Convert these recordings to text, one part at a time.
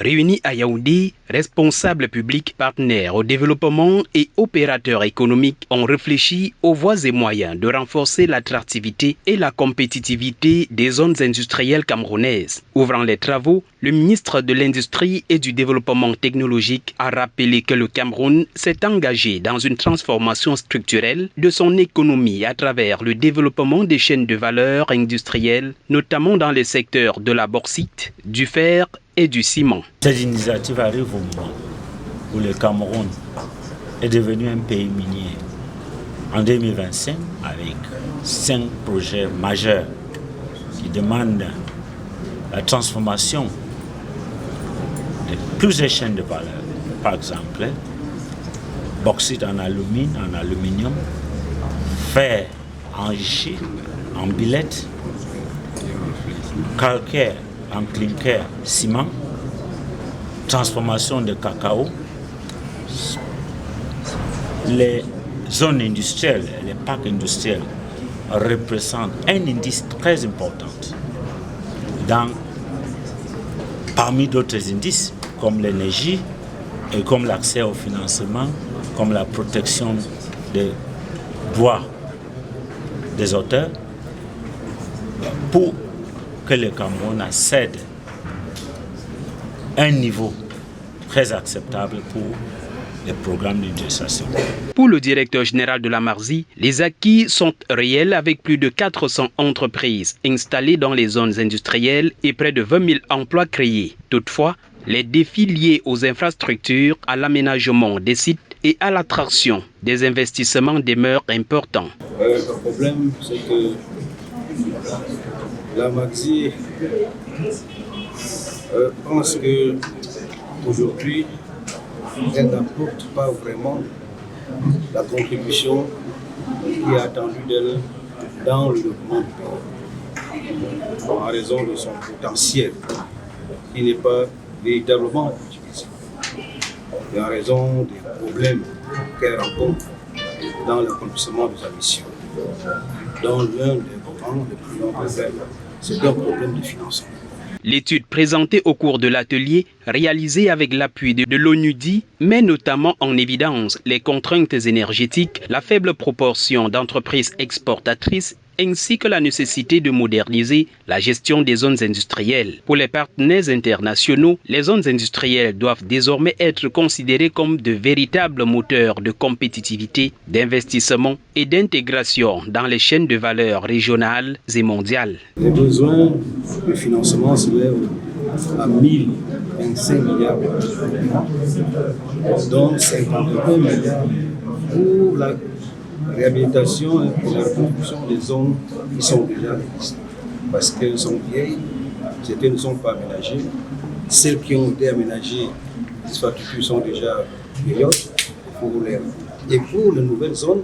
Réunis à Yaoundé, responsables publics, partenaires au développement et opérateurs économiques ont réfléchi aux voies et moyens de renforcer l'attractivité et la compétitivité des zones industrielles camerounaises. Ouvrant les travaux, le ministre de l'Industrie et du Développement technologique a rappelé que le Cameroun s'est engagé dans une transformation structurelle de son économie à travers le développement des chaînes de valeur industrielles, notamment dans les secteurs de la bauxite, du fer et du ciment. Cette initiative arrive au moment où le Cameroun est devenu un pays minier. En 2025, avec 5 projets majeurs qui demandent la transformation de plusieurs chaînes de valeur. Par exemple, bauxite en aluminium, fer enrichi en billets, calcaire en clinker, ciment, transformation de cacao. Les zones industrielles, les parcs industriels représentent un indice très important parmi d'autres indices comme l'énergie et comme l'accès au financement, comme la protection des droits des auteurs, pour que le Cameroun accède à un niveau très acceptable pour les programmes d'industrialisation. Pour le directeur général de la Marzi, les acquis sont réels avec plus de 400 entreprises installées dans les zones industrielles et près de 20 000 emplois créés. Toutefois, les défis liés aux infrastructures, à l'aménagement des sites et à l'attraction des investissements demeurent importants. Le problème, c'est que la Marzi pense qu'aujourd'hui, elle n'apporte pas vraiment la contribution qui est attendue d'elle dans le développement du pays, en raison de son potentiel qui n'est pas véritablement utilisé, et en raison des problèmes qu'elle rencontre dans l'accomplissement de sa mission. Dans l'un des moments les plus nombreux, c'est un problème de financement. L'étude présentée au cours de l'atelier, réalisée avec l'appui de l'ONUDI, met notamment en évidence les contraintes énergétiques, la faible proportion d'entreprises exportatrices ainsi que la nécessité de moderniser la gestion des zones industrielles. Pour les partenaires internationaux, les zones industrielles doivent désormais être considérées comme de véritables moteurs de compétitivité, d'investissement et d'intégration dans les chaînes de valeur régionales et mondiales. Les besoins de financement s'élèvent à 1025 milliards, dont 51 milliards pour la réhabilitation et la reconstruction des zones qui sont déjà existantes. Parce qu'elles sont vieilles, certaines ne sont pas aménagées. Celles qui ont été aménagées, les infrastructures sont déjà vieillottes. Et pour les nouvelles zones,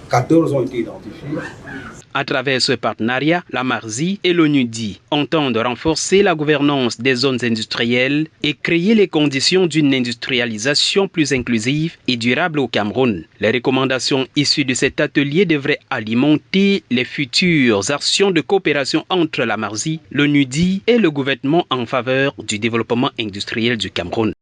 14 ont été identifiées. À travers ce partenariat, la Marzi et l'ONUDI entendent renforcer la gouvernance des zones industrielles et créer les conditions d'une industrialisation plus inclusive et durable au Cameroun. Les recommandations issues de cet atelier devraient alimenter les futures actions de coopération entre la Marzi, l'ONUDI et le gouvernement en faveur du développement industriel du Cameroun.